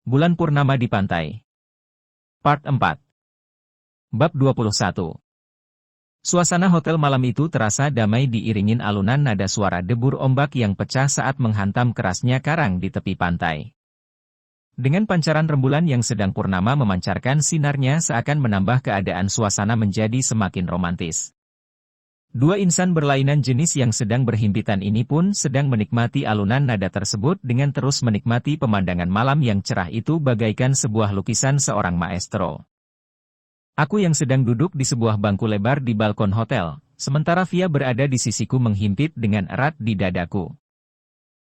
Bulan Purnama di Pantai. Part 4. Bab 21. Suasana hotel malam itu terasa damai diiringin alunan nada suara debur ombak yang pecah saat menghantam kerasnya karang di tepi pantai. Dengan pancaran rembulan yang sedang purnama memancarkan sinarnya seakan menambah keadaan suasana menjadi semakin romantis. Dua insan berlainan jenis yang sedang berhimpitan ini pun sedang menikmati alunan nada tersebut dengan terus menikmati pemandangan malam yang cerah itu bagaikan sebuah lukisan seorang maestro. Aku yang sedang duduk di sebuah bangku lebar di balkon hotel, sementara Via berada di sisiku menghimpit dengan erat di dadaku.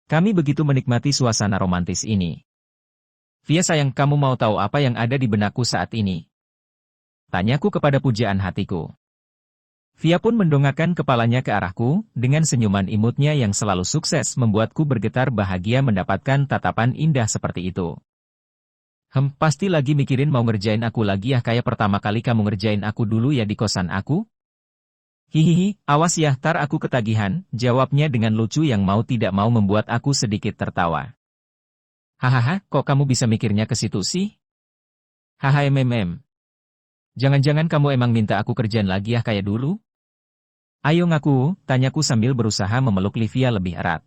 Kami begitu menikmati suasana romantis ini. Via sayang, kamu mau tahu apa yang ada di benakku saat ini? Tanyaku kepada pujaan hatiku. Via pun mendongakkan kepalanya ke arahku, dengan senyuman imutnya yang selalu sukses membuatku bergetar bahagia mendapatkan tatapan indah seperti itu. Pasti lagi mikirin mau ngerjain aku lagi ya kayak pertama kali kamu ngerjain aku dulu ya di kosan aku? Hihihi, awas ya, tar aku ketagihan, jawabnya dengan lucu yang mau tidak mau membuat aku sedikit tertawa. Hahaha, kok kamu bisa mikirnya ke situ sih? Haha. Jangan-jangan kamu emang minta aku kerjaan lagi ya kayak dulu? Ayo ngaku, tanyaku sambil berusaha memeluk Livia lebih erat.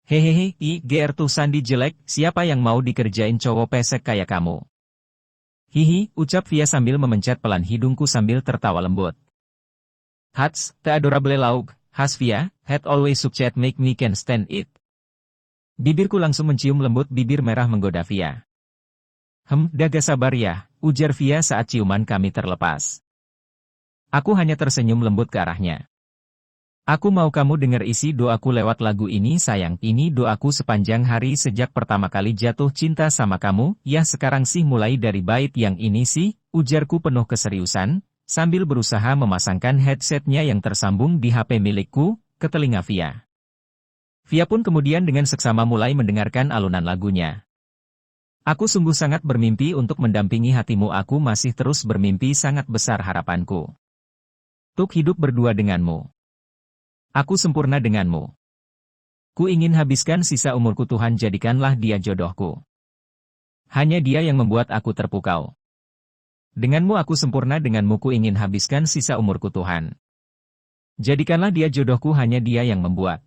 Hehehe, IGR tuh Sandi jelek, siapa yang mau dikerjain cowok pesek kayak kamu? Hihi, ucap Via sambil memencet pelan hidungku sambil tertawa lembut. Hats, the adorable laug, has Via, had always succeed make me can stand it. Bibirku langsung mencium lembut bibir merah menggoda Via. Daga sabar ya, ujar Via saat ciuman kami terlepas. Aku hanya tersenyum lembut ke arahnya. Aku mau kamu dengar isi doaku lewat lagu ini sayang. Ini doaku sepanjang hari sejak pertama kali jatuh cinta sama kamu. Ya sekarang sih mulai dari bait yang ini sih, ujarku penuh keseriusan, sambil berusaha memasangkan headsetnya yang tersambung di HP milikku, ke telinga Via. Via pun kemudian dengan seksama mulai mendengarkan alunan lagunya. Aku sungguh sangat bermimpi untuk mendampingi hatimu, aku masih terus bermimpi, sangat besar harapanku. Tuk hidup berdua denganmu. Aku sempurna denganmu. Ku ingin habiskan sisa umurku, Tuhan jadikanlah dia jodohku. Hanya dia yang membuat aku terpukau. Denganmu aku sempurna, denganmu ku ingin habiskan sisa umurku, Tuhan. Jadikanlah dia jodohku, hanya dia yang membuat.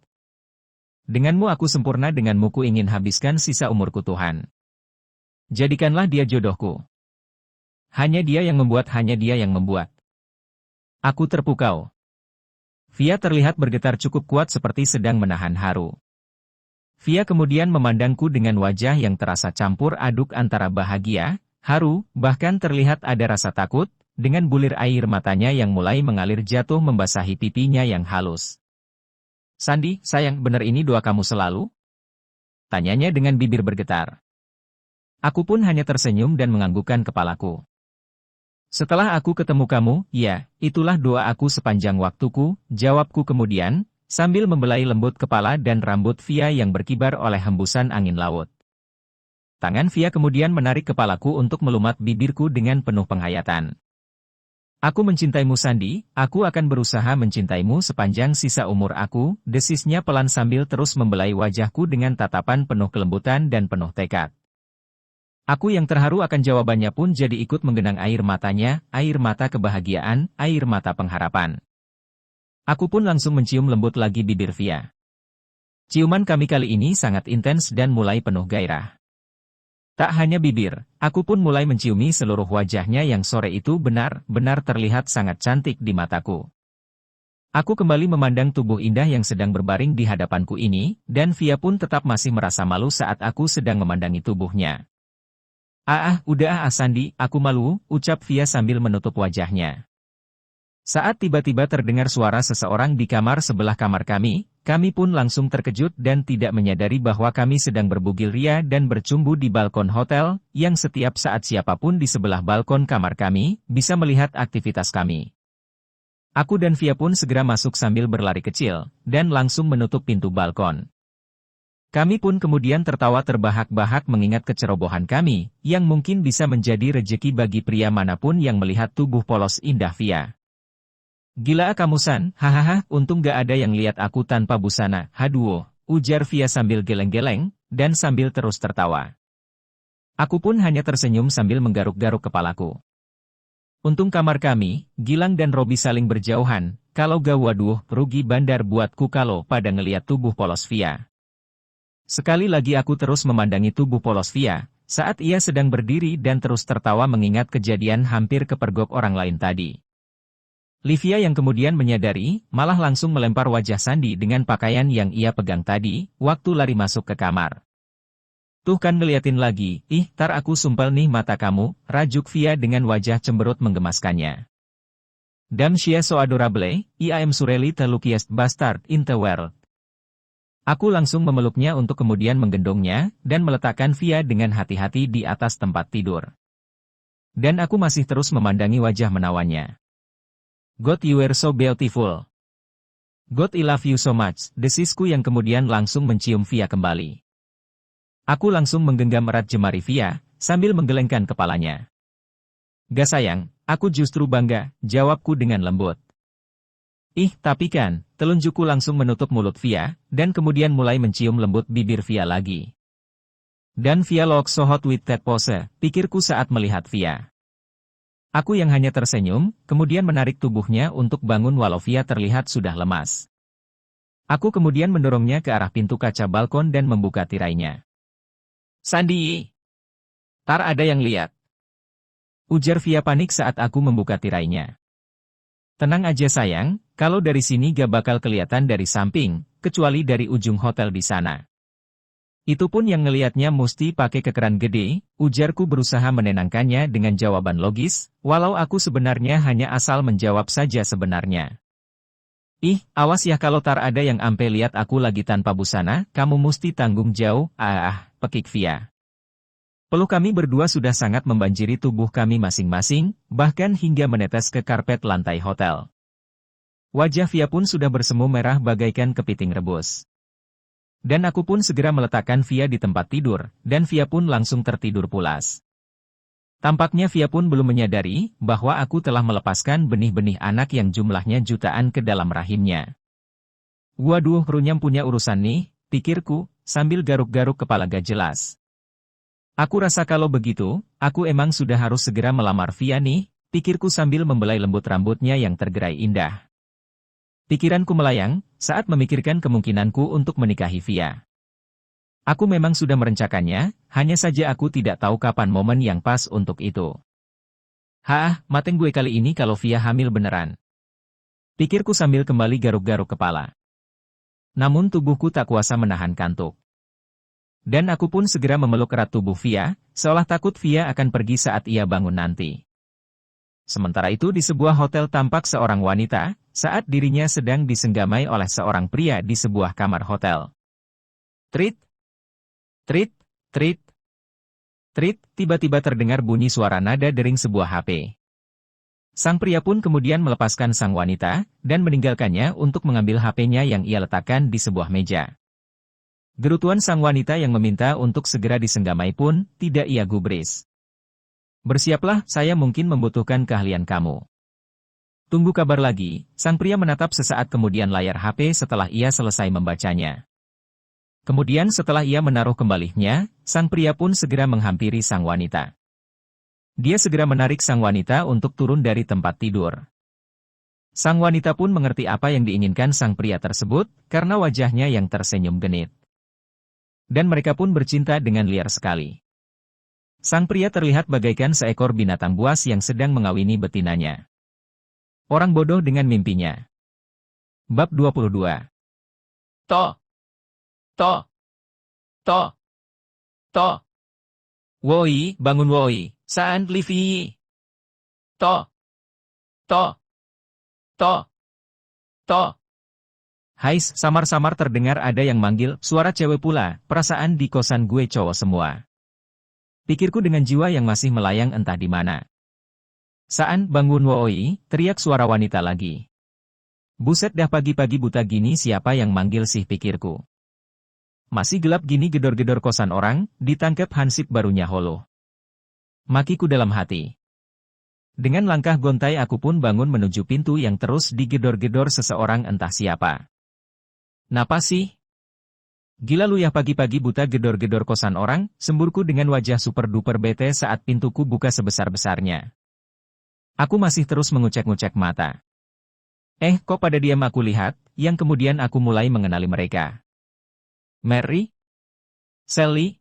Denganmu aku sempurna, denganmu ku ingin habiskan sisa umurku, Tuhan. Jadikanlah dia jodohku. Hanya dia yang membuat, hanya dia yang membuat. Aku terpukau. Via terlihat bergetar cukup kuat seperti sedang menahan haru. Via kemudian memandangku dengan wajah yang terasa campur aduk antara bahagia, haru, bahkan terlihat ada rasa takut, dengan bulir air matanya yang mulai mengalir jatuh membasahi pipinya yang halus. Sandi, sayang, benar ini doa kamu selalu? Tanyanya dengan bibir bergetar. Aku pun hanya tersenyum dan menganggukkan kepalaku. Setelah aku ketemu kamu, ya, itulah doa aku sepanjang waktuku, jawabku kemudian, sambil membelai lembut kepala dan rambut Via yang berkibar oleh hembusan angin laut. Tangan Via kemudian menarik kepalaku untuk melumat bibirku dengan penuh penghayatan. Aku mencintaimu Sandi, aku akan berusaha mencintaimu sepanjang sisa umur aku, desisnya pelan sambil terus membelai wajahku dengan tatapan penuh kelembutan dan penuh tekad. Aku yang terharu akan jawabannya pun jadi ikut menggenang air matanya, air mata kebahagiaan, air mata pengharapan. Aku pun langsung mencium lembut lagi bibir Via. Ciuman kami kali ini sangat intens dan mulai penuh gairah. Tak hanya bibir, aku pun mulai menciumi seluruh wajahnya yang sore itu benar-benar terlihat sangat cantik di mataku. Aku kembali memandang tubuh indah yang sedang berbaring di hadapanku ini, dan Via pun tetap masih merasa malu saat aku sedang memandangi tubuhnya. Udah Sandi, aku malu, ucap Via sambil menutup wajahnya. Saat tiba-tiba terdengar suara seseorang di kamar sebelah kamar kami pun langsung terkejut dan tidak menyadari bahwa kami sedang berbugil ria dan bercumbu di balkon hotel, yang setiap saat siapapun di sebelah balkon kamar kami, bisa melihat aktivitas kami. Aku dan Via pun segera masuk sambil berlari kecil, dan langsung menutup pintu balkon. Kami pun kemudian tertawa terbahak-bahak mengingat kecerobohan kami, yang mungkin bisa menjadi rejeki bagi pria manapun yang melihat tubuh polos indah Via. Gila kamu San, hahaha, untung gak ada yang lihat aku tanpa busana, haduh, ujar Via sambil geleng-geleng, dan sambil terus tertawa. Aku pun hanya tersenyum sambil menggaruk-garuk kepalaku. Untung kamar kami, Gilang dan Robi saling berjauhan, kalau gak waduh, rugi bandar buatku kalau pada ngeliat tubuh polos Via. Sekali lagi aku terus memandangi tubuh polos Via, saat ia sedang berdiri dan terus tertawa mengingat kejadian hampir kepergok orang lain tadi. Livia yang kemudian menyadari, malah langsung melempar wajah Sandi dengan pakaian yang ia pegang tadi, waktu lari masuk ke kamar. Tuh kan ngeliatin lagi, ih tar aku sumpel nih mata kamu, rajuk Via dengan wajah cemberut menggemaskannya. Damn she is so adorable, I am surely the luckiest bastard in the world. Aku langsung memeluknya untuk kemudian menggendongnya, dan meletakkan Via dengan hati-hati di atas tempat tidur. Dan aku masih terus memandangi wajah menawannya. God you are so beautiful. God I love you so much, desisku yang kemudian langsung mencium Via kembali. Aku langsung menggenggam erat jemari Via, sambil menggelengkan kepalanya. Gak sayang, aku justru bangga, jawabku dengan lembut. Ih, tapi kan, telunjukku langsung menutup mulut Via, dan kemudian mulai mencium lembut bibir Via lagi. Dan Via looks so hot with that pose, pikirku saat melihat Via. Aku yang hanya tersenyum, kemudian menarik tubuhnya untuk bangun walau Via terlihat sudah lemas. Aku kemudian mendorongnya ke arah pintu kaca balkon dan membuka tirainya. Sandi! Tar ada yang lihat. Ujar Via panik saat aku membuka tirainya. Tenang aja sayang, kalau dari sini gak bakal kelihatan dari samping, kecuali dari ujung hotel di sana. Itu pun yang ngelihatnya mesti pakai kekeran gede, ujarku berusaha menenangkannya dengan jawaban logis, walau aku sebenarnya hanya asal menjawab saja sebenarnya. Ih, awas ya kalau tar ada yang ampe lihat aku lagi tanpa busana, kamu mesti tanggung jauh, pekik Via. Peluk kami berdua sudah sangat membanjiri tubuh kami masing-masing, bahkan hingga menetes ke karpet lantai hotel. Wajah Via pun sudah bersemu merah bagaikan kepiting rebus. Dan aku pun segera meletakkan Via di tempat tidur, dan Via pun langsung tertidur pulas. Tampaknya Via pun belum menyadari bahwa aku telah melepaskan benih-benih anak yang jumlahnya jutaan ke dalam rahimnya. Waduh, runyam punya urusan nih, pikirku, sambil garuk-garuk kepala gak jelas. Aku rasa kalau begitu, aku emang sudah harus segera melamar Via nih, pikirku sambil membelai lembut rambutnya yang tergerai indah. Pikiranku melayang, saat memikirkan kemungkinanku untuk menikahi Via. Aku memang sudah merencanakannya, hanya saja aku tidak tahu kapan momen yang pas untuk itu. Mateng gue kali ini kalau Via hamil beneran. Pikirku sambil kembali garuk-garuk kepala. Namun tubuhku tak kuasa menahan kantuk. Dan aku pun segera memeluk erat tubuh Via, seolah takut Via akan pergi saat ia bangun nanti. Sementara itu di sebuah hotel tampak seorang wanita, saat dirinya sedang disenggamai oleh seorang pria di sebuah kamar hotel. Trit, trit, trit, trit, tiba-tiba terdengar bunyi suara nada dering sebuah HP. Sang pria pun kemudian melepaskan sang wanita, dan meninggalkannya untuk mengambil HP-nya yang ia letakkan di sebuah meja. Gerutuan sang wanita yang meminta untuk segera disenggamai pun, tidak ia gubris. Bersiaplah, saya mungkin membutuhkan keahlian kamu. Tunggu kabar lagi, sang pria menatap sesaat kemudian layar HP setelah ia selesai membacanya. Kemudian setelah ia menaruh kembalinya, sang pria pun segera menghampiri sang wanita. Dia segera menarik sang wanita untuk turun dari tempat tidur. Sang wanita pun mengerti apa yang diinginkan sang pria tersebut, karena wajahnya yang tersenyum genit. Dan mereka pun bercinta dengan liar sekali. Sang pria terlihat bagaikan seekor binatang buas yang sedang mengawini betinanya. Orang bodoh dengan mimpinya. Bab 22. To. Woi, bangun woi, saan Livi. To. Hais, samar-samar terdengar ada yang manggil, suara cewek pula, perasaan di kosan gue cowok semua. Pikirku dengan jiwa yang masih melayang entah di mana. Saan, bangun woi, teriak suara wanita lagi. Buset dah pagi-pagi buta gini siapa yang manggil sih pikirku. Masih gelap gini gedor-gedor kosan orang, ditangkap hansip barunya holo. Makiku dalam hati. Dengan langkah gontai aku pun bangun menuju pintu yang terus digedor-gedor seseorang entah siapa. Napa sih? Gila lu ya, pagi-pagi buta gedor-gedor kosan orang, semburku dengan wajah super duper bete saat pintuku buka sebesar-besarnya. Aku masih terus mengucek-ngucek mata. Kok pada diam aku lihat, yang kemudian aku mulai mengenali mereka. Mary? Sally?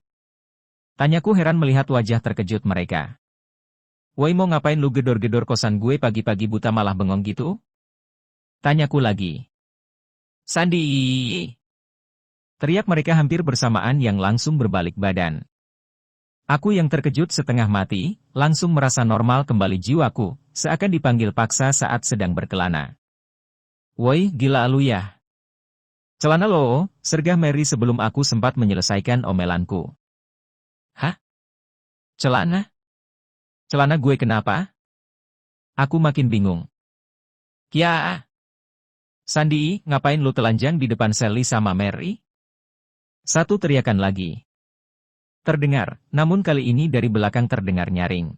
Tanyaku heran melihat wajah terkejut mereka. Woi, mau ngapain lu gedor-gedor kosan gue pagi-pagi buta malah bengong gitu? Tanyaku lagi. Sandi! Teriak mereka hampir bersamaan yang langsung berbalik badan. Aku yang terkejut setengah mati, langsung merasa normal kembali jiwaku, seakan dipanggil paksa saat sedang berkelana. Woi, gila lu ya. Celana lo, sergah Mary sebelum aku sempat menyelesaikan omelanku. Hah? Celana? Celana gue kenapa? Aku makin bingung. Kia! Sandi, ngapain lu telanjang di depan Sally sama Mary? Satu teriakan lagi. Terdengar, namun kali ini dari belakang terdengar nyaring.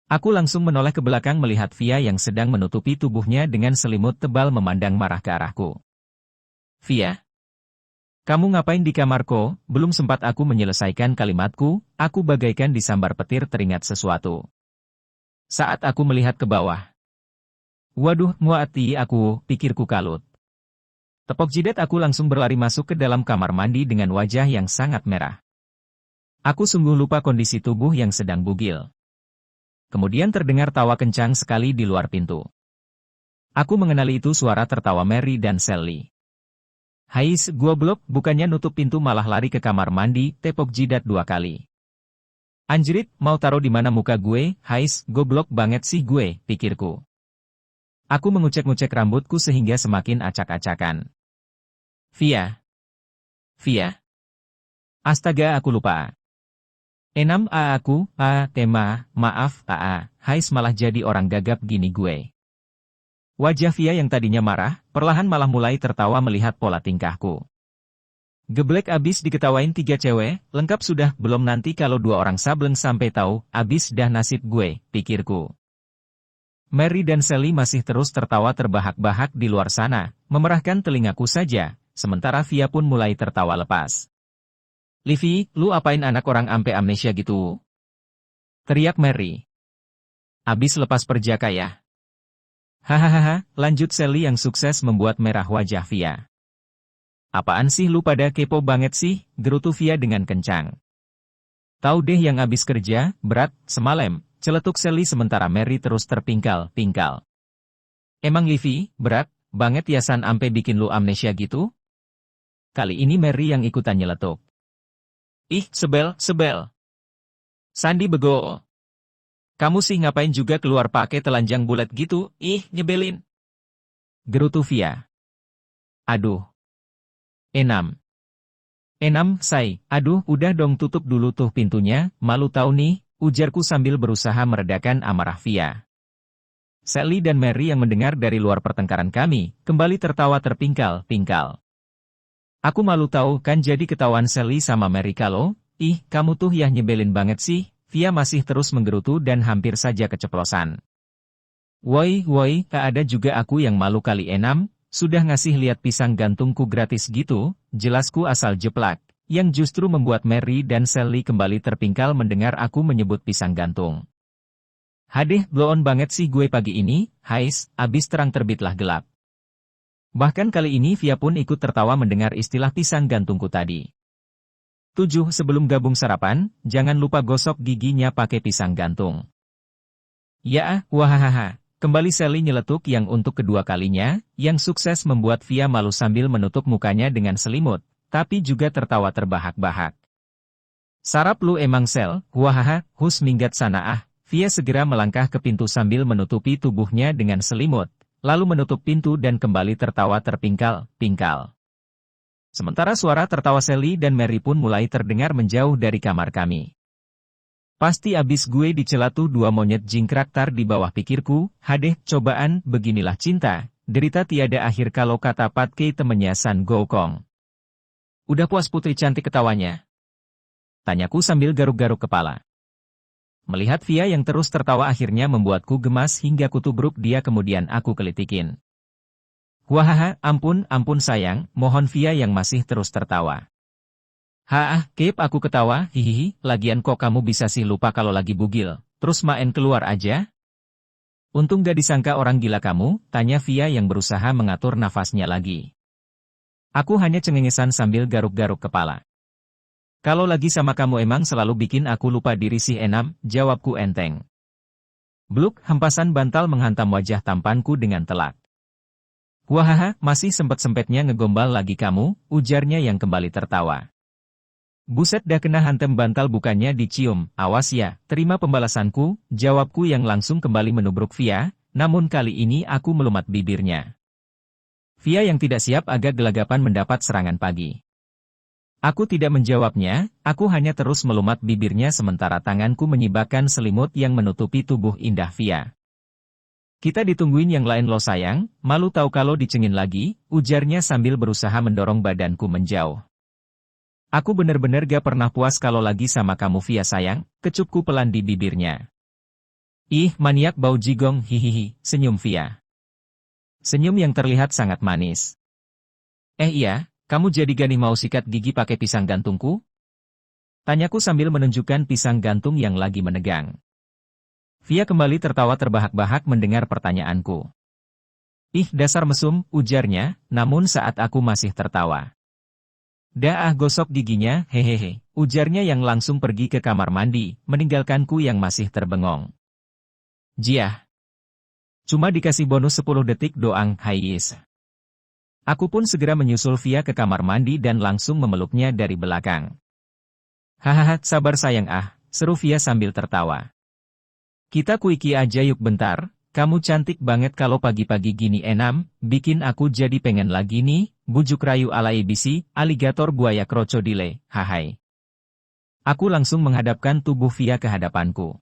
Aku langsung menoleh ke belakang melihat Via yang sedang menutupi tubuhnya dengan selimut tebal memandang marah ke arahku. Via? Kamu ngapain di kamarku? Belum sempat aku menyelesaikan kalimatku, aku bagaikan disambar petir teringat sesuatu. Saat aku melihat ke bawah. Waduh, muati aku, pikirku kalut. Tepok jidat aku langsung berlari masuk ke dalam kamar mandi dengan wajah yang sangat merah. Aku sungguh lupa kondisi tubuh yang sedang bugil. Kemudian terdengar tawa kencang sekali di luar pintu. Aku mengenali itu suara tertawa Mary dan Sally. Hais, goblok, bukannya nutup pintu malah lari ke kamar mandi, tepok jidat 2 kali. Anjrit, mau taruh di mana muka gue? Hais, goblok banget sih gue, pikirku. Aku mengucek-ngucek rambutku sehingga semakin acak-acakan. Via. Astaga, aku lupa. Tema, maaf, Hais malah jadi orang gagap gini gue. Wajah Via yang tadinya marah, perlahan malah mulai tertawa melihat pola tingkahku. Geblek abis diketawain 3 cewek, lengkap sudah, belum nanti kalau 2 orang sableng sampai tahu, abis dah nasib gue, pikirku. Mary dan Sally masih terus tertawa terbahak-bahak di luar sana, memerahkan telingaku saja, sementara Via pun mulai tertawa lepas. Livy, lu apain anak orang ampe amnesia gitu? Teriak Mary. Abis lepas perjaka ya? Hahaha, lanjut Sally yang sukses membuat merah wajah Via. Apaan sih lu pada kepo banget sih, gerutu Via dengan kencang. Tahu deh yang abis kerja, berat, semalam, celetuk Sally sementara Mary terus terpingkal-pingkal. Emang Livy, berat banget ya San ampe bikin lu amnesia gitu? Kali ini Mary yang ikutan nyeletuk. Ih, sebel. Sandi bego. Kamu sih ngapain juga keluar pakai telanjang bulat gitu, ih, nyebelin. Gerutu Via. Aduh. Enam, say, aduh, udah dong tutup dulu tuh pintunya, malu tahu nih, ujarku sambil berusaha meredakan amarah Via. Sally dan Mary yang mendengar dari luar pertengkaran kami, kembali tertawa terpingkal-pingkal. Aku malu tahu kan jadi ketahuan Sally sama Mary kalau, ih, kamu tuh ya nyebelin banget sih, Via masih terus menggerutu dan hampir saja keceplosan. Woi, tak ada juga aku yang malu kali. Enam, sudah ngasih lihat pisang gantungku gratis gitu, jelasku asal jeplak, yang justru membuat Mary dan Sally kembali terpingkal mendengar aku menyebut pisang gantung. Hadeh, blow on banget sih gue pagi ini, Hais, abis terang terbitlah gelap. Bahkan kali ini Via pun ikut tertawa mendengar istilah pisang gantungku tadi. 7. Sebelum gabung sarapan, jangan lupa gosok giginya pakai pisang gantung. Ya, wahahaha. Kembali Sally nyeletuk yang untuk kedua kalinya, yang sukses membuat Via malu sambil menutup mukanya dengan selimut, tapi juga tertawa terbahak-bahak. Sarap lu emang Sel, wahaha, hus minggat sana. Via segera melangkah ke pintu sambil menutupi tubuhnya dengan selimut, lalu menutup pintu dan kembali tertawa terpingkal-pingkal. Sementara suara tertawa Sally dan Mary pun mulai terdengar menjauh dari kamar kami. Pasti abis gue dicela tuh 2 monyet jingkrak tar di bawah pikirku, hadeh, cobaan, beginilah cinta, derita tiada akhir kalau kata Pat Kei temennya San Gokong. Udah puas putri cantik ketawanya? Tanyaku sambil garuk-garuk kepala. Melihat Via yang terus tertawa akhirnya membuatku gemas hingga kutubruk dia kemudian aku kelitikin. Wahaha, ampun sayang, mohon Via yang masih terus tertawa. Kep aku ketawa, hihihi, lagian kok kamu bisa sih lupa kalau lagi bugil, terus main keluar aja? Untung gak disangka orang gila kamu, tanya Via yang berusaha mengatur nafasnya lagi. Aku hanya cengengesan sambil garuk-garuk kepala. Kalau lagi sama kamu emang selalu bikin aku lupa diri sih Enam, jawabku enteng. Bluk, hempasan bantal menghantam wajah tampanku dengan telak. Wahaha, masih sempet-sempetnya ngegombal lagi kamu, ujarnya yang kembali tertawa. Buset dah kena hantem bantal bukannya dicium, awas ya, terima pembalasanku, jawabku yang langsung kembali menubruk Via, namun kali ini aku melumat bibirnya. Via yang tidak siap agak gelagapan mendapat serangan pagi. Aku tidak menjawabnya, aku hanya terus melumat bibirnya sementara tanganku menyibakkan selimut yang menutupi tubuh indah Via. Kita ditungguin yang lain lo sayang, malu tahu kalau dicengin lagi, ujarnya sambil berusaha mendorong badanku menjauh. Aku bener-bener gak pernah puas kalau lagi sama kamu Via sayang, kecupku pelan di bibirnya. Ih, maniak bau jigong, hihihi, senyum Via. Senyum yang terlihat sangat manis. Iya, kamu jadi gak nih mau sikat gigi pakai pisang gantungku? Tanyaku sambil menunjukkan pisang gantung yang lagi menegang. Via kembali tertawa terbahak-bahak mendengar pertanyaanku. Ih, dasar mesum, ujarnya, namun saat aku masih tertawa. Dah gosok giginya, hehehe, ujarnya yang langsung pergi ke kamar mandi, meninggalkanku yang masih terbengong. Jiah. Cuma dikasih bonus 10 detik doang, Hayis. Aku pun segera menyusul Via ke kamar mandi dan langsung memeluknya dari belakang. Hahaha, sabar sayang seru Via sambil tertawa. Kita kuiki aja yuk bentar. Kamu cantik banget kalau pagi-pagi gini Enam, bikin aku jadi pengen lagi nih, bujuk rayu ala ABC, aligator buaya krokodile, hahai. Aku langsung menghadapkan tubuh Via ke hadapanku.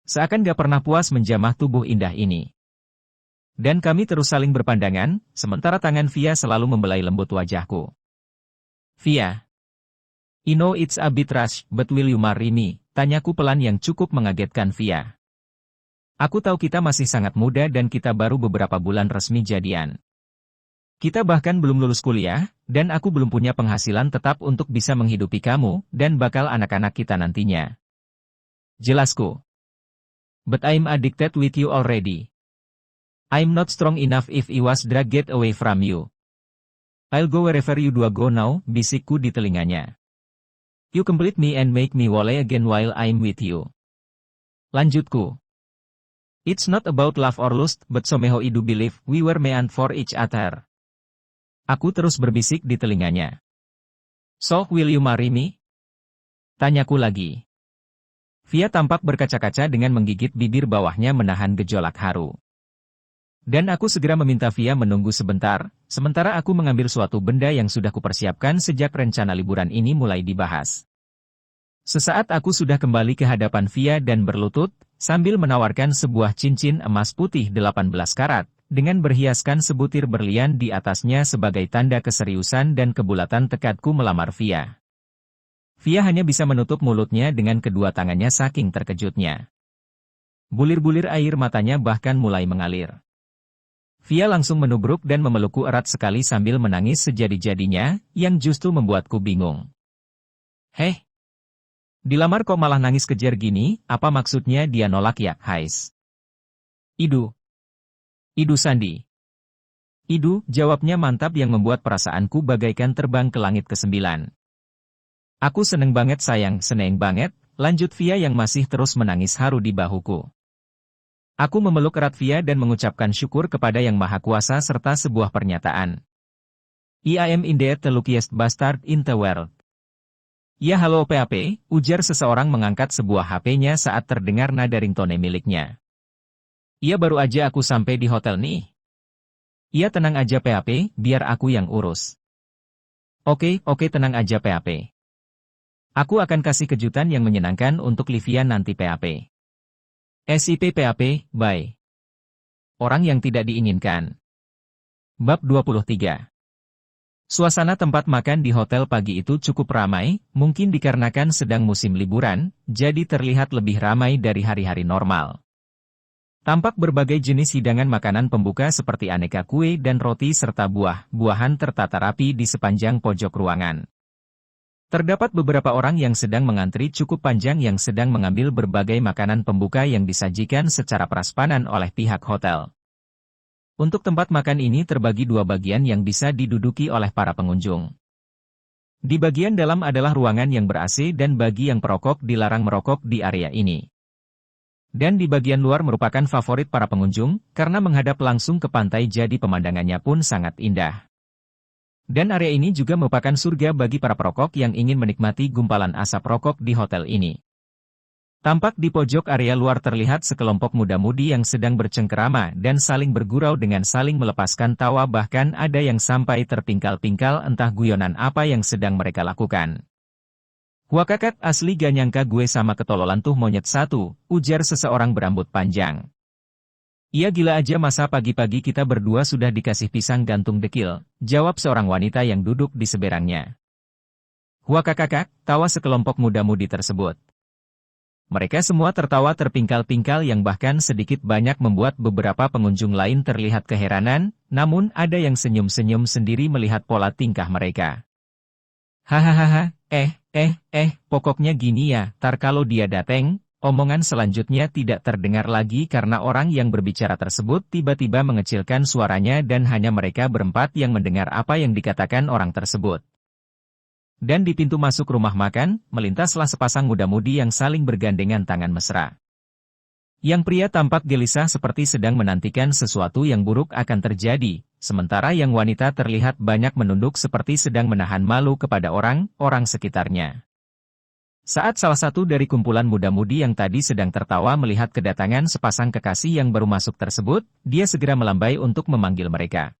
Seakan gak pernah puas menjamah tubuh indah ini. Dan kami terus saling berpandangan, sementara tangan Via selalu membelai lembut wajahku. Via. I know it's a bit rush, but will you marry me? Tanyaku pelan yang cukup mengagetkan Via. Aku tahu kita masih sangat muda dan kita baru beberapa bulan resmi jadian. Kita bahkan belum lulus kuliah, dan aku belum punya penghasilan tetap untuk bisa menghidupi kamu, dan bakal anak-anak kita nantinya. Jelasku. But I'm addicted with you already. I'm not strong enough if I was dragged away from you. I'll go wherever you do go now, bisikku di telinganya. You complete me and make me wole again while I'm with you. Lanjutku. It's not about love or lust, but somehow I do believe we were meant for each other. Aku terus berbisik di telinganya. So, will you marry me? Tanyaku lagi. Via tampak berkaca-kaca dengan menggigit bibir bawahnya menahan gejolak haru. Dan aku segera meminta Via menunggu sebentar, sementara aku mengambil suatu benda yang sudah kupersiapkan sejak rencana liburan ini mulai dibahas. Sesaat aku sudah kembali ke hadapan Via dan berlutut, sambil menawarkan sebuah cincin emas putih 18 karat, dengan berhiaskan sebutir berlian di atasnya sebagai tanda keseriusan dan kebulatan tekadku melamar Via. Via hanya bisa menutup mulutnya dengan kedua tangannya saking terkejutnya. Bulir-bulir air matanya bahkan mulai mengalir. Via langsung menubruk dan memelukku erat sekali sambil menangis sejadi-jadinya, yang justru membuatku bingung. Heh! Dilamar kok malah nangis kejer gini, apa maksudnya dia nolak ya, Hais? Idu. Idu Sandi. Idu, jawabnya mantap yang membuat perasaanku bagaikan terbang ke langit ke-9. Aku seneng banget sayang, seneng banget, lanjut Via yang masih terus menangis haru di bahuku. Aku memeluk erat Via dan mengucapkan syukur kepada Yang Maha Kuasa serta sebuah pernyataan. I am indeed the luckiest bastard in the world. Ya halo PAP, ujar seseorang mengangkat sebuah HP-nya saat terdengar nada ringtone miliknya. Iya baru aja aku sampai di hotel nih. Iya tenang aja PAP, biar aku yang urus. Oke, tenang aja PAP. Aku akan kasih kejutan yang menyenangkan untuk Livia nanti PAP. SIP PAP, bye. Orang yang tidak diinginkan. Bab 23. Suasana tempat makan di hotel pagi itu cukup ramai, mungkin dikarenakan sedang musim liburan, jadi terlihat lebih ramai dari hari-hari normal. Tampak berbagai jenis hidangan makanan pembuka seperti aneka kue dan roti serta buah-buahan tertata rapi di sepanjang pojok ruangan. Terdapat beberapa orang yang sedang mengantri cukup panjang yang sedang mengambil berbagai makanan pembuka yang disajikan secara prasmanan oleh pihak hotel. Untuk tempat makan ini terbagi dua bagian yang bisa diduduki oleh para pengunjung. Di bagian dalam adalah ruangan yang ber-AC dan bagi yang perokok dilarang merokok di area ini. Dan di bagian luar merupakan favorit para pengunjung, karena menghadap langsung ke pantai jadi pemandangannya pun sangat indah. Dan area ini juga merupakan surga bagi para perokok yang ingin menikmati gumpalan asap rokok di hotel ini. Tampak di pojok area luar terlihat sekelompok muda-mudi yang sedang bercengkerama dan saling bergurau dengan saling melepaskan tawa, bahkan ada yang sampai terpingkal-pingkal entah guyonan apa yang sedang mereka lakukan. "Wah kakak, asli gak nyangka gue sama ketololan tuh monyet satu," ujar seseorang berambut panjang. "Iya gila aja masa pagi-pagi kita berdua sudah dikasih pisang gantung dekil," jawab seorang wanita yang duduk di seberangnya. "Wah kakak," tawa sekelompok muda-mudi tersebut. Mereka semua tertawa terpingkal-pingkal yang bahkan sedikit banyak membuat beberapa pengunjung lain terlihat keheranan, namun ada yang senyum-senyum sendiri melihat pola tingkah mereka. "Hahaha, pokoknya gini ya, tar kalau dia dateng." Omongan selanjutnya tidak terdengar lagi karena orang yang berbicara tersebut tiba-tiba mengecilkan suaranya dan hanya mereka berempat yang mendengar apa yang dikatakan orang tersebut. Dan di pintu masuk rumah makan, melintaslah sepasang muda-mudi yang saling bergandengan tangan mesra. Yang pria tampak gelisah seperti sedang menantikan sesuatu yang buruk akan terjadi, sementara yang wanita terlihat banyak menunduk seperti sedang menahan malu kepada orang-orang sekitarnya. Saat salah satu dari kumpulan muda-mudi yang tadi sedang tertawa melihat kedatangan sepasang kekasih yang baru masuk tersebut, dia segera melambai untuk memanggil mereka.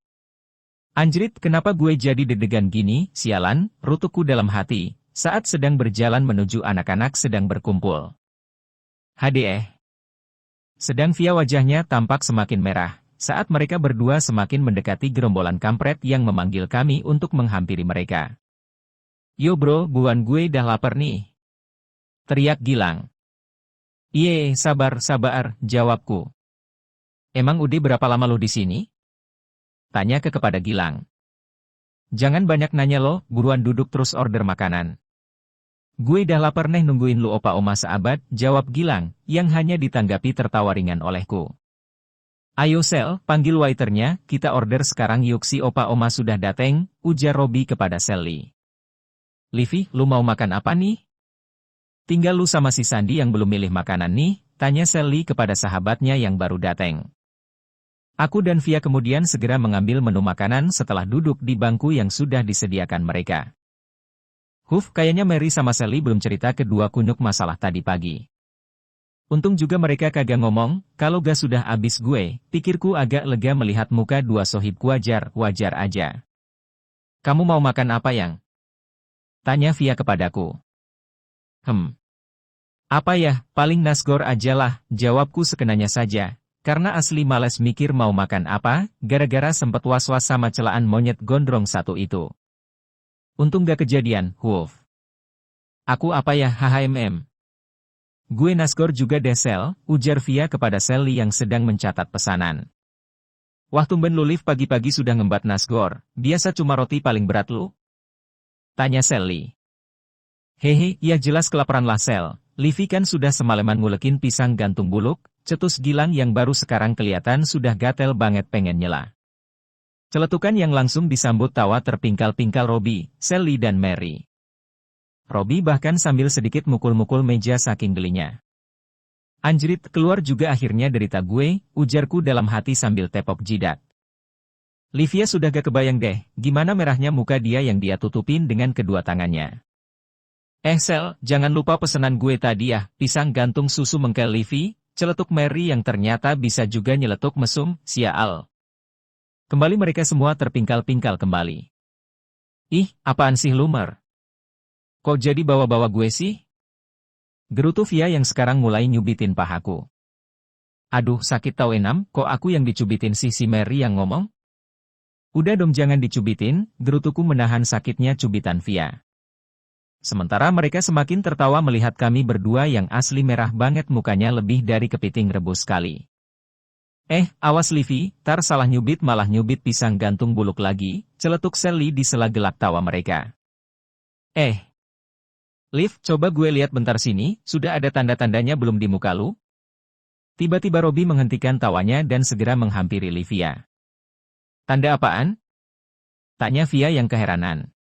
"Anjrit, kenapa gue jadi deg-degan gini, sialan," rutukku dalam hati, saat sedang berjalan menuju anak-anak sedang berkumpul. "Hadeh." Sedang via wajahnya tampak semakin merah, saat mereka berdua semakin mendekati gerombolan kampret yang memanggil kami untuk menghampiri mereka. "Yo bro, buan gue dah lapar nih," teriak Gilang. "Iye, sabar, jawabku. "Emang udah berapa lama lo di sini?" Tanya kepada Gilang. "Jangan banyak nanya lo, buruan duduk terus order makanan." "Gue dah lapar nih nungguin lu opa oma seabad," jawab Gilang, yang hanya ditanggapi tertawa ringan olehku. "Ayo Sel, panggil waiternya, kita order sekarang yuk, si opa oma sudah dateng," ujar Robi kepada Sally. "Livi, lu mau makan apa nih?" "Tinggal lu sama si Sandi yang belum milih makanan nih," tanya Sally kepada sahabatnya yang baru dateng. Aku dan Via kemudian segera mengambil menu makanan setelah duduk di bangku yang sudah disediakan mereka. Kayaknya Mary sama Sally belum cerita kedua kunyuk masalah tadi pagi. Untung juga mereka kagak ngomong, kalau gak sudah abis gue, pikirku agak lega melihat muka dua sohibku wajar aja. "Kamu mau makan apa yang?" tanya Via kepadaku. Apa ya, paling nasgor aja lah," jawabku sekenanya saja. Karena asli males mikir mau makan apa, gara-gara sempet was-was sama celaan monyet gondrong satu itu. Untung gak kejadian, "Aku apa ya, Gue nasgor juga desel," ujar Via kepada Sally yang sedang mencatat pesanan. "Wah tumben lu Liv pagi-pagi sudah ngembat nasgor, biasa cuma roti paling berat lu?" tanya Sally. "Hehe, ya jelas kelaparan lah Sel, Livi kan sudah semalaman ngulekin pisang gantung buluk," cetus Gilang yang baru sekarang kelihatan sudah gatel banget pengen nyela. Celetukan yang langsung disambut tawa terpingkal-pingkal Robi, Sally dan Mary. Robi bahkan sambil sedikit mukul-mukul meja saking gelinya. "Anjrit, keluar juga akhirnya derita gue," ujarku dalam hati sambil tepok jidat. Livia sudah gak kebayang deh, gimana merahnya muka dia yang dia tutupin dengan kedua tangannya. Sel, jangan lupa pesanan gue tadi ya, pisang gantung susu mengkel Livi," celetuk Mary yang ternyata bisa juga nyeletuk mesum, sial. Kembali mereka semua terpingkal-pingkal kembali. "Ih, apaan sih Lumer? Kok jadi bawa-bawa gue sih?" gerutu Via yang sekarang mulai nyubitin pahaku. "Aduh sakit tau enam, kok aku yang dicubitin si Mary yang ngomong?" "Udah dong jangan dicubitin," gerutuku menahan sakitnya cubitan Via. Sementara mereka semakin tertawa melihat kami berdua yang asli merah banget mukanya lebih dari kepiting rebus sekali. Awas Livi, tar salah nyubit malah nyubit pisang gantung buluk lagi," celetuk Sally di sela gelak tawa mereka. Liv, coba gue lihat bentar sini, sudah ada tanda-tandanya belum di muka lu? Tiba-tiba Robby menghentikan tawanya dan segera menghampiri Livia. Tanda apaan? Tanya Via yang keheranan.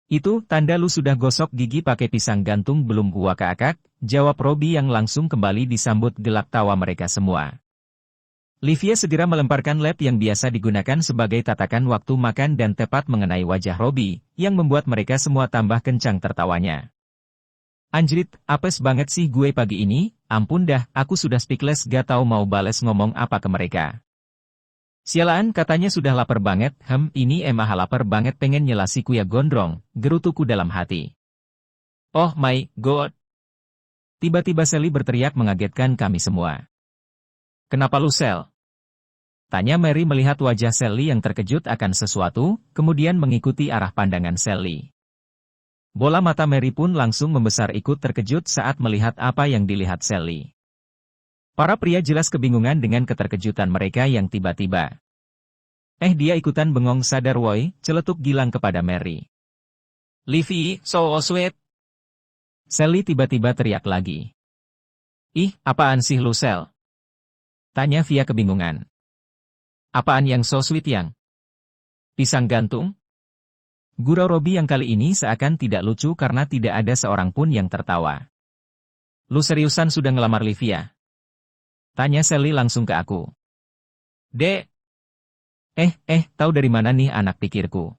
Itu, tanda lu sudah gosok gigi pakai pisang gantung belum gua keakak, jawab Robby yang langsung kembali disambut gelak tawa mereka semua. Livia segera melemparkan lap yang biasa digunakan sebagai tatakan waktu makan dan tepat mengenai wajah Robby, yang membuat mereka semua tambah kencang tertawanya. Anjrit, apes banget sih gue pagi ini, ampun dah, aku sudah speechless gak tahu mau bales ngomong apa ke mereka. Sialaan katanya sudah lapar banget, ini emang lapar banget pengen nyelasi kuya gondrong, gerutuku dalam hati. Oh my god. Tiba-tiba Sally berteriak mengagetkan kami semua. Kenapa lu Sel? Tanya Mary melihat wajah Sally yang terkejut akan sesuatu, kemudian mengikuti arah pandangan Sally. Bola mata Mary pun langsung membesar ikut terkejut saat melihat apa yang dilihat Sally. Para pria jelas kebingungan dengan keterkejutan mereka yang tiba-tiba. Dia ikutan bengong sadar woi, celetuk Gilang kepada Mary. Livy, so sweet. Sally tiba-tiba teriak lagi. Ih, apaan sih lu Sel? Tanya Via kebingungan. Apaan yang so sweet yang? Pisang gantung? Gurau Robby yang kali ini seakan tidak lucu karena tidak ada seorang pun yang tertawa. Lu seriusan sudah ngelamar Livia? Tanya Sally langsung ke aku. Dek. Tahu dari mana nih anak pikirku?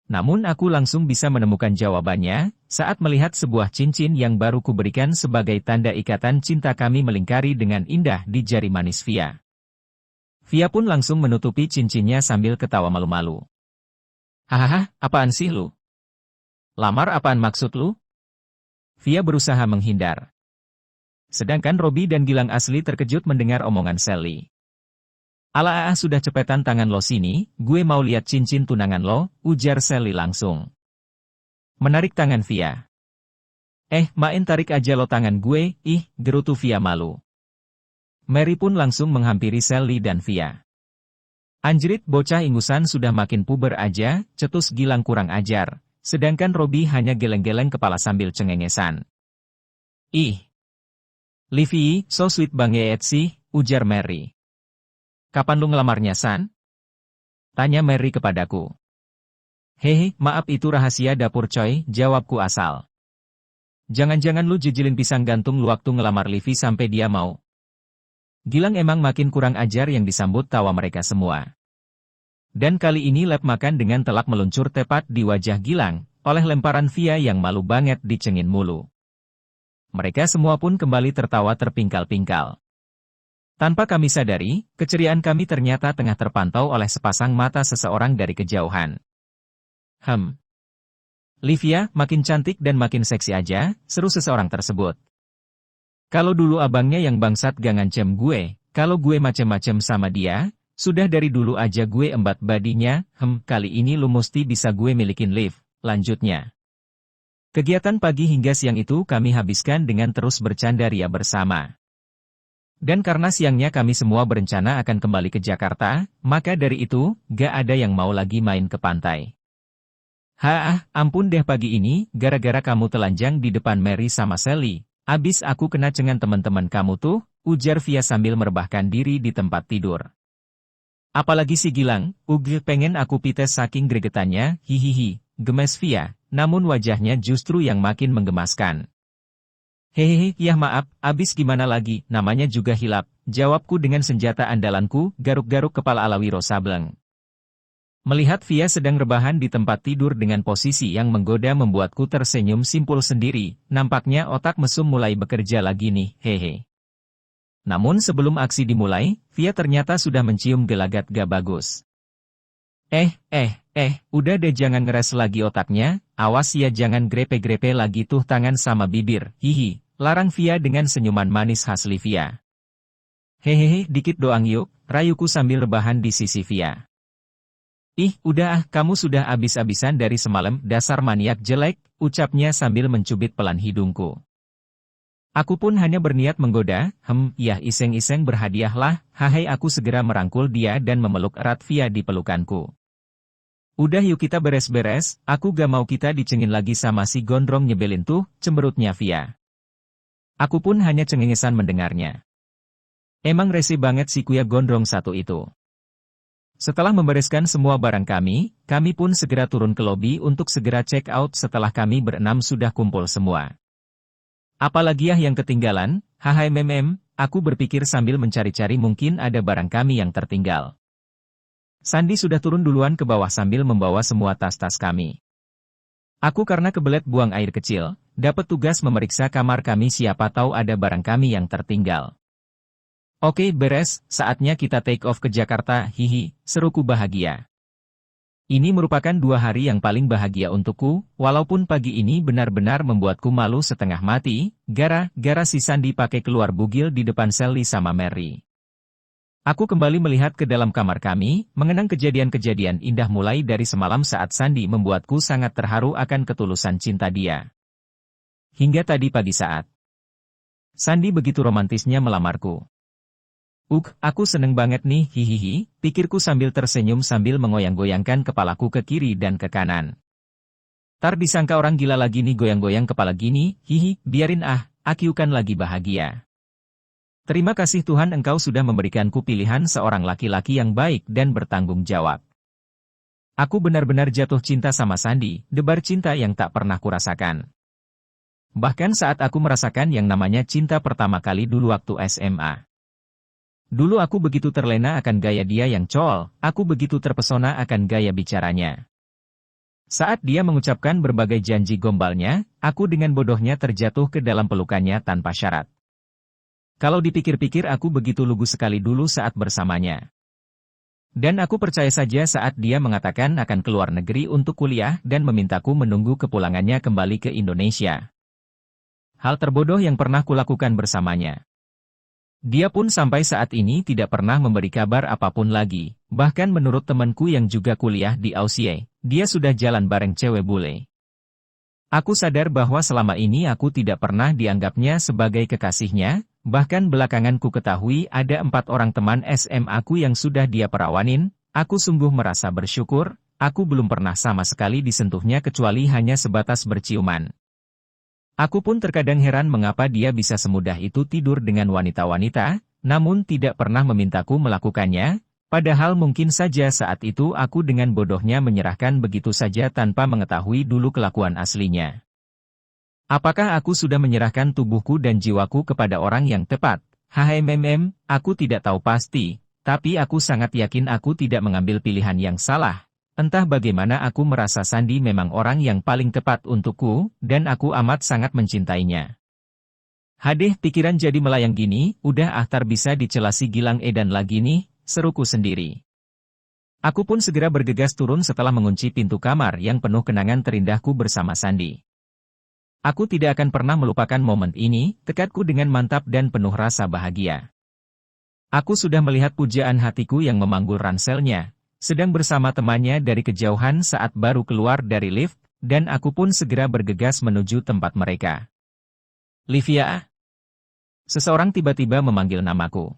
Namun aku langsung bisa menemukan jawabannya, saat melihat sebuah cincin yang baru kuberikan sebagai tanda ikatan cinta kami melingkari dengan indah di jari manis Via. Via pun langsung menutupi cincinnya sambil ketawa malu-malu. Hahaha, apaan sih lu? Lamar apaan maksud lu? Via berusaha menghindar. Sedangkan Robby dan Gilang asli terkejut mendengar omongan Sally. Ala sudah cepetan tangan lo sini, gue mau lihat cincin tunangan lo, ujar Sally langsung. Menarik tangan Via. Main tarik aja lo tangan gue, gerutu Via malu. Mary pun langsung menghampiri Sally dan Via. Anjrit bocah ingusan sudah makin puber aja, cetus Gilang kurang ajar, sedangkan Robby hanya geleng-geleng kepala sambil cengengesan. Livy, so sweet banget sih, ujar Mary. Kapan lu ngelamarnya San? Tanya Mary kepadaku. Hehe, maaf itu rahasia dapur coy, jawabku asal. Jangan-jangan lu jejilin pisang gantung lu waktu ngelamar Livy sampai dia mau. Gilang emang makin kurang ajar yang disambut tawa mereka semua. Dan kali ini lap makan dengan telak meluncur tepat di wajah Gilang, oleh lemparan Via yang malu banget dicengin mulu. Mereka semua pun kembali tertawa terpingkal-pingkal. Tanpa kami sadari, keceriaan kami ternyata tengah terpantau oleh sepasang mata seseorang dari kejauhan. Livia, makin cantik dan makin seksi aja, seru seseorang tersebut. Kalau dulu abangnya yang bangsat gak ngancem gue, kalau gue macem-macem sama dia, sudah dari dulu aja gue embat badinya, kali ini lu mesti bisa gue milikin Liv, lanjutnya. Kegiatan pagi hingga siang itu kami habiskan dengan terus bercanda ria bersama. Dan karena siangnya kami semua berencana akan kembali ke Jakarta, maka dari itu, gak ada yang mau lagi main ke pantai. Ampun deh pagi ini, gara-gara kamu telanjang di depan Mary sama Sally. Abis aku kena cengan teman-teman kamu tuh, ujar Via sambil merebahkan diri di tempat tidur. Apalagi si Gilang, pengen aku pites saking gregetannya, hihihi, gemes Via, namun wajahnya justru yang makin menggemaskan. Hehehe, ya maaf, abis gimana lagi, namanya juga hilap, jawabku dengan senjata andalanku, garuk-garuk kepala ala Wiro Sableng. Melihat Via sedang rebahan di tempat tidur dengan posisi yang menggoda membuatku tersenyum simpul sendiri, nampaknya otak mesum mulai bekerja lagi nih, hehe. Namun sebelum aksi dimulai, Via ternyata sudah mencium gelagat gak bagus. Udah deh jangan ngeres lagi otaknya, awas ya jangan grepe-grepe lagi tuh tangan sama bibir, hihi, larang Via dengan senyuman manis khas Livia. Hehehe, dikit doang yuk, rayuku sambil rebahan di sisi Via. Udah kamu sudah abis-abisan dari semalam, dasar maniak jelek, ucapnya sambil mencubit pelan hidungku. Aku pun hanya berniat menggoda, ya iseng-iseng berhadiahlah, aku segera merangkul dia dan memeluk erat Via di pelukanku. Udah yuk kita beres-beres, aku gak mau kita dicengin lagi sama si gondrong nyebelin tuh, cemberutnya Via. Aku pun hanya cengengesan mendengarnya. Emang rese banget si kuya gondrong satu itu. Setelah membereskan semua barang kami pun segera turun ke lobi untuk segera check out setelah kami berenam sudah kumpul semua. Apalagi yang ketinggalan, haha aku berpikir sambil mencari-cari mungkin ada barang kami yang tertinggal. Sandy sudah turun duluan ke bawah sambil membawa semua tas-tas kami. Aku karena kebelet buang air kecil, dapat tugas memeriksa kamar kami siapa tahu ada barang kami yang tertinggal. Oke beres, saatnya kita take off ke Jakarta, hihi, seruku bahagia. Ini merupakan 2 hari yang paling bahagia untukku, walaupun pagi ini benar-benar membuatku malu setengah mati, gara-gara si Sandy pakai keluar bugil di depan Sally sama Mary. Aku kembali melihat ke dalam kamar kami, mengenang kejadian-kejadian indah mulai dari semalam saat Sandy membuatku sangat terharu akan ketulusan cinta dia. Hingga tadi pagi saat Sandy begitu romantisnya melamarku. Aku seneng banget nih, hihihi, pikirku sambil tersenyum sambil mengoyang-goyangkan kepalaku ke kiri dan ke kanan. Tar disangka orang gila lagi nih goyang-goyang kepala gini, hihi, biarin aku kan lagi bahagia. Terima kasih Tuhan engkau sudah memberikanku pilihan seorang laki-laki yang baik dan bertanggung jawab. Aku benar-benar jatuh cinta sama Sandy, debar cinta yang tak pernah kurasakan. Bahkan saat aku merasakan yang namanya cinta pertama kali dulu waktu SMA. Dulu aku begitu terlena akan gaya dia yang col, aku begitu terpesona akan gaya bicaranya. Saat dia mengucapkan berbagai janji gombalnya, aku dengan bodohnya terjatuh ke dalam pelukannya tanpa syarat. Kalau dipikir-pikir aku begitu lugu sekali dulu saat bersamanya. Dan aku percaya saja saat dia mengatakan akan keluar negeri untuk kuliah dan memintaku menunggu kepulangannya kembali ke Indonesia. Hal terbodoh yang pernah kulakukan bersamanya. Dia pun sampai saat ini tidak pernah memberi kabar apapun lagi, bahkan menurut temanku yang juga kuliah di Aussie, dia sudah jalan bareng cewek bule. Aku sadar bahwa selama ini aku tidak pernah dianggapnya sebagai kekasihnya, bahkan belakangan ku ketahui ada 4 orang teman SMA-ku yang sudah dia perawanin, aku sungguh merasa bersyukur, aku belum pernah sama sekali disentuhnya kecuali hanya sebatas berciuman. Aku pun terkadang heran mengapa dia bisa semudah itu tidur dengan wanita-wanita, namun tidak pernah memintaku melakukannya, padahal mungkin saja saat itu aku dengan bodohnya menyerahkan begitu saja tanpa mengetahui dulu kelakuan aslinya. Apakah aku sudah menyerahkan tubuhku dan jiwaku kepada orang yang tepat? Aku tidak tahu pasti, tapi aku sangat yakin aku tidak mengambil pilihan yang salah. Entah bagaimana aku merasa Sandy memang orang yang paling tepat untukku, dan aku amat sangat mencintainya. Hadeh pikiran jadi melayang gini, udah tar bisa dicela si Gilang edan lagi nih, seruku sendiri. Aku pun segera bergegas turun setelah mengunci pintu kamar yang penuh kenangan terindahku bersama Sandy. Aku tidak akan pernah melupakan momen ini, tekadku dengan mantap dan penuh rasa bahagia. Aku sudah melihat pujaan hatiku yang memanggul ranselnya, sedang bersama temannya dari kejauhan saat baru keluar dari lift, dan aku pun segera bergegas menuju tempat mereka. Livia. Seseorang tiba-tiba memanggil namaku.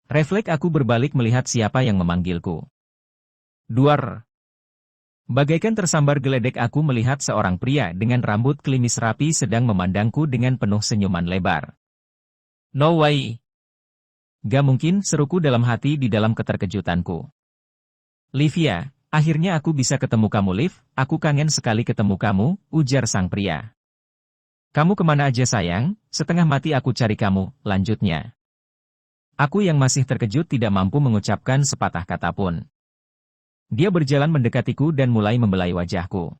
Refleks aku berbalik melihat siapa yang memanggilku. Duar. Bagaikan tersambar geledek aku melihat seorang pria dengan rambut klimis rapi sedang memandangku dengan penuh senyuman lebar. No way. Gak mungkin, seruku dalam hati di dalam keterkejutanku. Livia, akhirnya aku bisa ketemu kamu Liv, aku kangen sekali ketemu kamu, ujar sang pria. Kamu kemana aja sayang, setengah mati aku cari kamu, lanjutnya. Aku yang masih terkejut tidak mampu mengucapkan sepatah kata pun. Dia berjalan mendekatiku dan mulai membelai wajahku.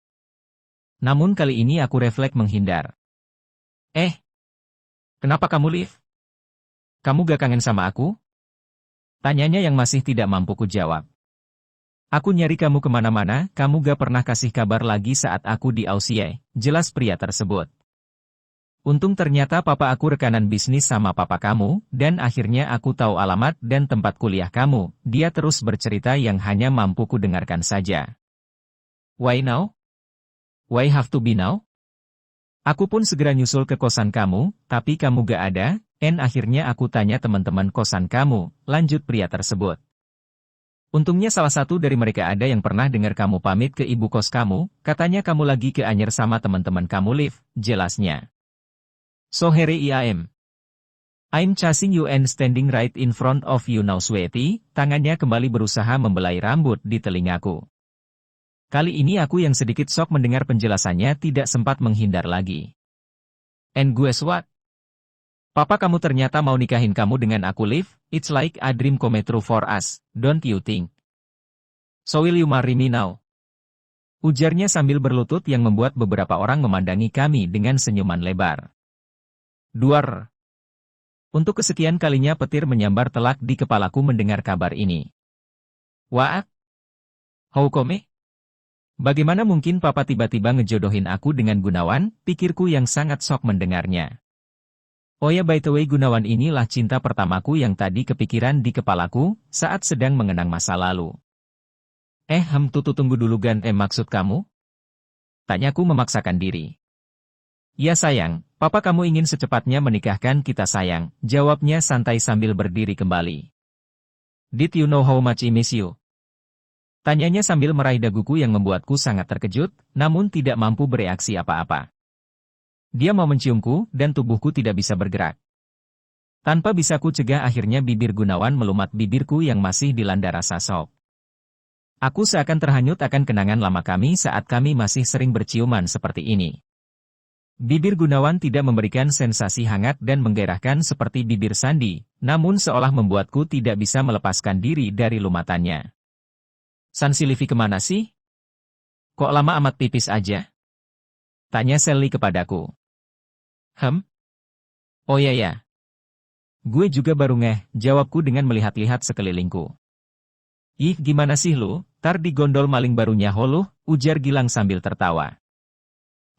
Namun kali ini aku refleks menghindar. Kenapa kamu Liv? Kamu gak kangen sama aku? Tanyanya yang masih tidak mampu ku jawab. Aku nyari kamu kemana-mana, kamu gak pernah kasih kabar lagi saat aku di Aussie, jelas pria tersebut. Untung ternyata papa aku rekanan bisnis sama papa kamu, dan akhirnya aku tahu alamat dan tempat kuliah kamu, dia terus bercerita yang hanya mampu ku dengarkan saja. Why now? Why have to be now? Aku pun segera nyusul ke kosan kamu, tapi kamu gak ada, dan akhirnya aku tanya teman-teman kosan kamu, lanjut pria tersebut. Untungnya salah satu dari mereka ada yang pernah dengar kamu pamit ke ibu kos kamu, katanya kamu lagi ke Anyer sama teman-teman kamu live, jelasnya. So here I am. I'm chasing you and standing right in front of you now sweetie, tangannya kembali berusaha membelai rambut di telingaku. Kali ini aku yang sedikit shock mendengar penjelasannya tidak sempat menghindar lagi. And guess what? Papa kamu ternyata mau nikahin kamu dengan aku Liv, it's like a dream come true for us, don't you think? So will you marry me now? Ujarnya sambil berlutut yang membuat beberapa orang memandangi kami dengan senyuman lebar. Duar. Untuk kesekian kalinya petir menyambar telak di kepalaku mendengar kabar ini. What? How come? Bagaimana mungkin papa tiba-tiba ngejodohin aku dengan Gunawan, pikirku yang sangat shock mendengarnya. Oh ya by the way Gunawan inilah cinta pertamaku yang tadi kepikiran di kepalaku, saat sedang mengenang masa lalu. Tunggu dulu Gan, maksud kamu? Tanyaku memaksakan diri. Ya sayang, papa kamu ingin secepatnya menikahkan kita sayang, jawabnya santai sambil berdiri kembali. Did you know how much I miss you? Tanyanya sambil meraih daguku yang membuatku sangat terkejut, namun tidak mampu bereaksi apa-apa. Dia mau menciumku, dan tubuhku tidak bisa bergerak. Tanpa bisa ku cegah akhirnya bibir Gunawan melumat bibirku yang masih dilanda rasa shock. Aku seakan terhanyut akan kenangan lama kami saat kami masih sering berciuman seperti ini. Bibir Gunawan tidak memberikan sensasi hangat dan menggairahkan seperti bibir Sandi, namun seolah membuatku tidak bisa melepaskan diri dari lumatannya. San Silivi kemana sih? Kok lama amat pipis aja? Tanya Sally kepadaku. Oh ya. Gue juga baru ngeh, jawabku dengan melihat-lihat sekelilingku. Ih gimana sih lu, tar di gondol maling barunya holuh, ujar Gilang sambil tertawa.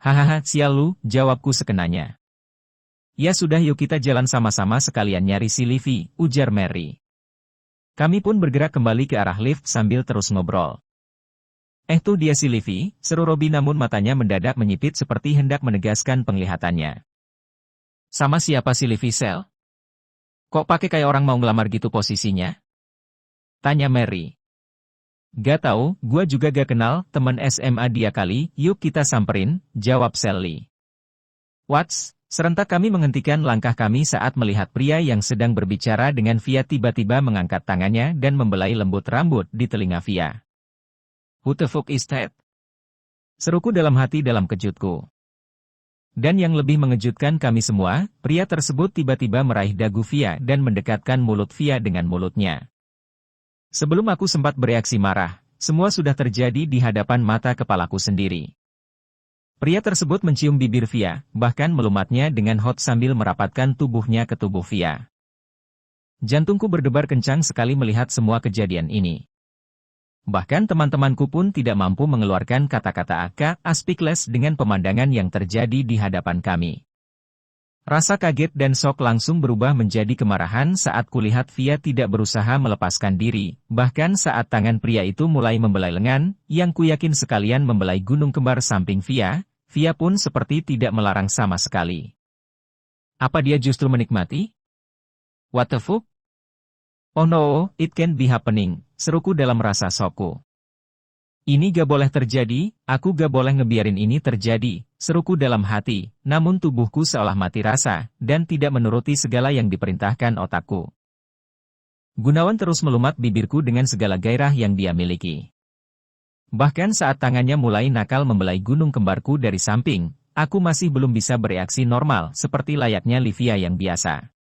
Hahaha, sial lu, jawabku sekenanya. Ya sudah yuk kita jalan sama-sama sekalian nyari si Livi, ujar Mary. Kami pun bergerak kembali ke arah lift sambil terus ngobrol. Tuh dia si Livi, seru Robi namun matanya mendadak menyipit seperti hendak menegaskan penglihatannya. Sama siapa si Livi Sel? Kok pakai kayak orang mau ngelamar gitu posisinya? Tanya Mary. Gak tahu, gua juga gak kenal, teman SMA dia kali, yuk kita samperin, jawab Sally. What's? Serentak kami menghentikan langkah kami saat melihat pria yang sedang berbicara dengan Via tiba-tiba mengangkat tangannya dan membelai lembut rambut di telinga Via. Who the fuck is that? Seruku dalam hati dalam kejutku. Dan yang lebih mengejutkan kami semua, pria tersebut tiba-tiba meraih dagu Via dan mendekatkan mulut Via dengan mulutnya. Sebelum aku sempat bereaksi marah, semua sudah terjadi di hadapan mata kepalaku sendiri. Pria tersebut mencium bibir Via, bahkan melumatnya dengan hot sambil merapatkan tubuhnya ke tubuh Via. Jantungku berdebar kencang sekali melihat semua kejadian ini. Bahkan teman-temanku pun tidak mampu mengeluarkan kata-kata speechless dengan pemandangan yang terjadi di hadapan kami. Rasa kaget dan shock langsung berubah menjadi kemarahan saat kulihat Via tidak berusaha melepaskan diri, bahkan saat tangan pria itu mulai membelai lengan, yang kuyakin sekalian membelai gunung kembar samping Via, Via pun seperti tidak melarang sama sekali. Apa dia justru menikmati? What the fuck? Oh no, it can't be happening, seruku dalam rasa shockku. Ini gak boleh terjadi, aku gak boleh ngebiarin ini terjadi, seruku dalam hati, namun tubuhku seolah mati rasa, dan tidak menuruti segala yang diperintahkan otakku. Gunawan terus melumat bibirku dengan segala gairah yang dia miliki. Bahkan saat tangannya mulai nakal membelai gunung kembarku dari samping, aku masih belum bisa bereaksi normal seperti layaknya Livia yang biasa.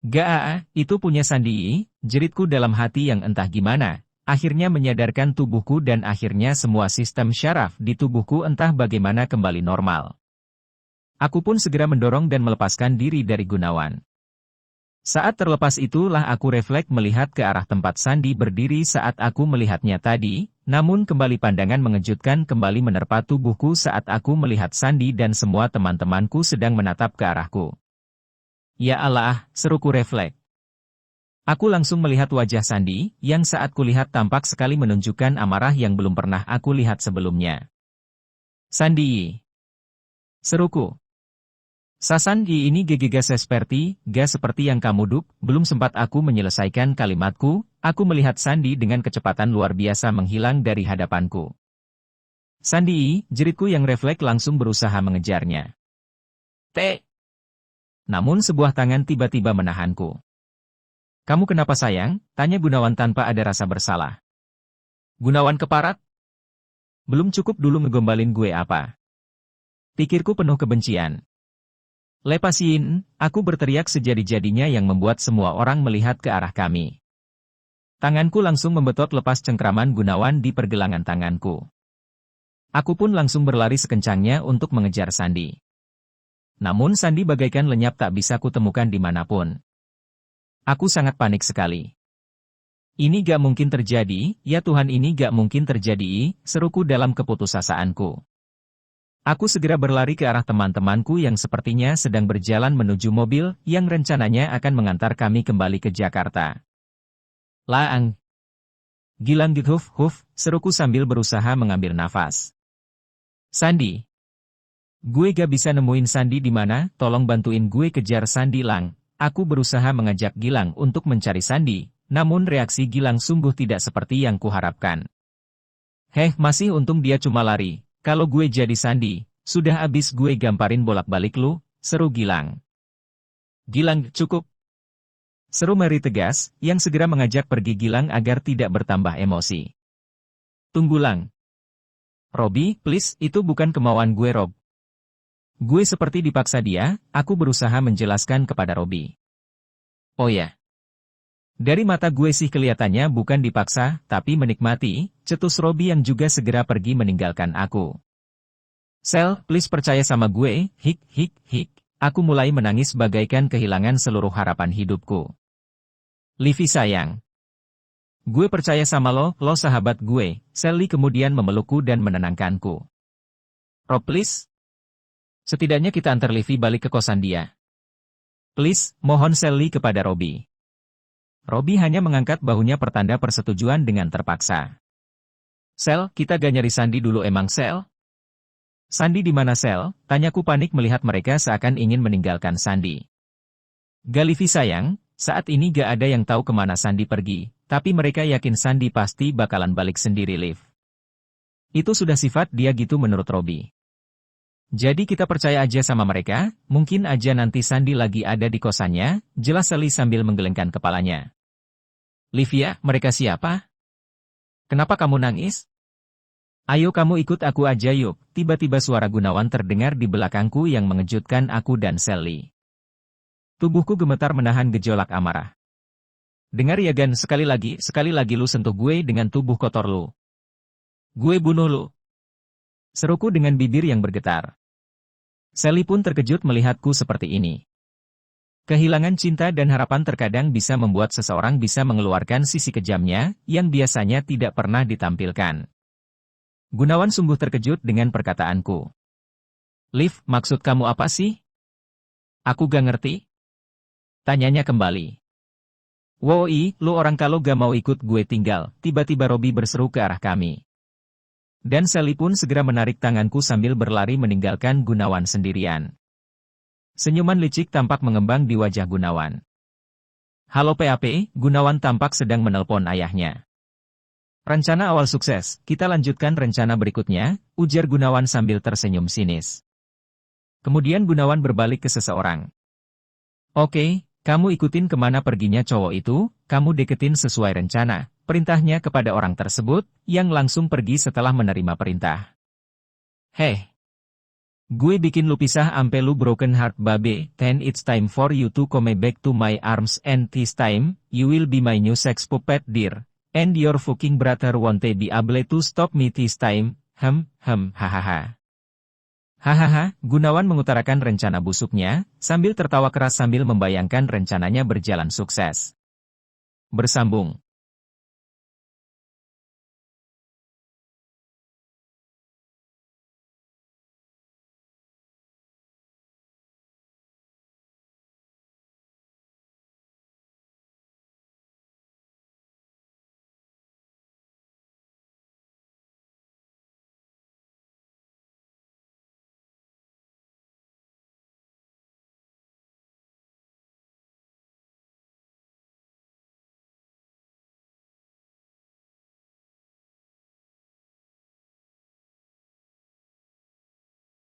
Gak, itu punya Sandi, jeritku dalam hati yang entah gimana. Akhirnya menyadarkan tubuhku dan akhirnya semua sistem syaraf di tubuhku entah bagaimana kembali normal. Aku pun segera mendorong dan melepaskan diri dari Gunawan. Saat terlepas itulah aku refleks melihat ke arah tempat Sandi berdiri saat aku melihatnya tadi, namun kembali pandangan mengejutkan kembali menerpa tubuhku saat aku melihat Sandi dan semua teman-temanku sedang menatap ke arahku. Ya Allah, seruku refleks. Aku langsung melihat wajah Sandi, yang saat kulihat tampak sekali menunjukkan amarah yang belum pernah aku lihat sebelumnya. Sandi, seruku. Sasandi ini gak seperti yang kamu duk, belum sempat aku menyelesaikan kalimatku, aku melihat Sandi dengan kecepatan luar biasa menghilang dari hadapanku. Sandi, jeritku yang refleks langsung berusaha mengejarnya. Namun sebuah tangan tiba-tiba menahanku. Kamu kenapa sayang? Tanya Gunawan tanpa ada rasa bersalah. Gunawan keparat? Belum cukup dulu ngegombalin gue apa? Pikirku penuh kebencian. Lepasin, aku berteriak sejadi-jadinya yang membuat semua orang melihat ke arah kami. Tanganku langsung membetot lepas cengkraman Gunawan di pergelangan tanganku. Aku pun langsung berlari sekencangnya untuk mengejar Sandi. Namun Sandi bagaikan lenyap tak bisa kutemukan dimanapun. Aku sangat panik sekali. Ini gak mungkin terjadi, ya Tuhan ini gak mungkin terjadi, seruku dalam keputusasaanku. Aku segera berlari ke arah teman-temanku yang sepertinya sedang berjalan menuju mobil yang rencananya akan mengantar kami kembali ke Jakarta. Laang. Gilang huf, seruku sambil berusaha mengambil nafas. Sandi. Gue gak bisa nemuin Sandi di mana, tolong bantuin gue kejar Sandi Lang. Aku berusaha mengajak Gilang untuk mencari Sandi, namun reaksi Gilang sungguh tidak seperti yang kuharapkan. Masih untung dia cuma lari. Kalau gue jadi Sandi, sudah abis gue gamparin bolak-balik lu, seru Gilang. Gilang, cukup. Seru Mary tegas, yang segera mengajak pergi Gilang agar tidak bertambah emosi. Tunggu Lang. Robby, please, itu bukan kemauan gue Rob. Gue seperti dipaksa dia, aku berusaha menjelaskan kepada Robby. Oh ya. Dari mata gue sih kelihatannya bukan dipaksa, tapi menikmati, cetus Robby yang juga segera pergi meninggalkan aku. Sel, please percaya sama gue, hik. Aku mulai menangis bagaikan kehilangan seluruh harapan hidupku. Livi sayang. Gue percaya sama lo sahabat gue. Sally kemudian memelukku dan menenangkanku. Rob please. Setidaknya kita antar Livi balik ke kosan dia. Please, mohon Sally kepada Robby. Robby hanya mengangkat bahunya pertanda persetujuan dengan terpaksa. Sel, kita gak nyari Sandi dulu emang Sel? Sandi di mana Sel? Tanyaku panik melihat mereka seakan ingin meninggalkan Sandi. Gak Livi sayang, saat ini gak ada yang tahu kemana Sandi pergi, tapi mereka yakin Sandi pasti bakalan balik sendiri Liv. Itu sudah sifat dia gitu menurut Robby. Jadi kita percaya aja sama mereka, mungkin aja nanti Sandi lagi ada di kosannya, jelas Sally sambil menggelengkan kepalanya. Livia, mereka siapa? Kenapa kamu nangis? Ayo kamu ikut aku aja yuk, tiba-tiba suara Gunawan terdengar di belakangku yang mengejutkan aku dan Sally. Tubuhku gemetar menahan gejolak amarah. Dengar ya Gan, sekali lagi lu sentuh gue dengan tubuh kotor lu. Gue bunuh lu. Seruku dengan bibir yang bergetar. Sally pun terkejut melihatku seperti ini. Kehilangan cinta dan harapan terkadang bisa membuat seseorang bisa mengeluarkan sisi kejamnya, yang biasanya tidak pernah ditampilkan. Gunawan sungguh terkejut dengan perkataanku. Liv, maksud kamu apa sih? Aku gak ngerti. Tanyanya kembali. Woi, lu orang kalau gak mau ikut gue tinggal, tiba-tiba Robby berseru ke arah kami. Dan Sally pun segera menarik tanganku sambil berlari meninggalkan Gunawan sendirian. Senyuman licik tampak mengembang di wajah Gunawan. Halo PAP, Gunawan tampak sedang menelpon ayahnya. Rencana awal sukses, kita lanjutkan rencana berikutnya, ujar Gunawan sambil tersenyum sinis. Kemudian Gunawan berbalik ke seseorang. Oke, kamu ikutin kemana perginya cowok itu, kamu deketin sesuai rencana, perintahnya kepada orang tersebut, yang langsung pergi setelah menerima perintah. Gue bikin lu pisah ampe lu broken heart babe, then it's time for you to come back to my arms and this time, you will be my new sex puppet dear, and your fucking brother won't be able to stop me this time, hahaha. Hahaha, Gunawan mengutarakan rencana busuknya, sambil tertawa keras sambil membayangkan rencananya berjalan sukses. Bersambung.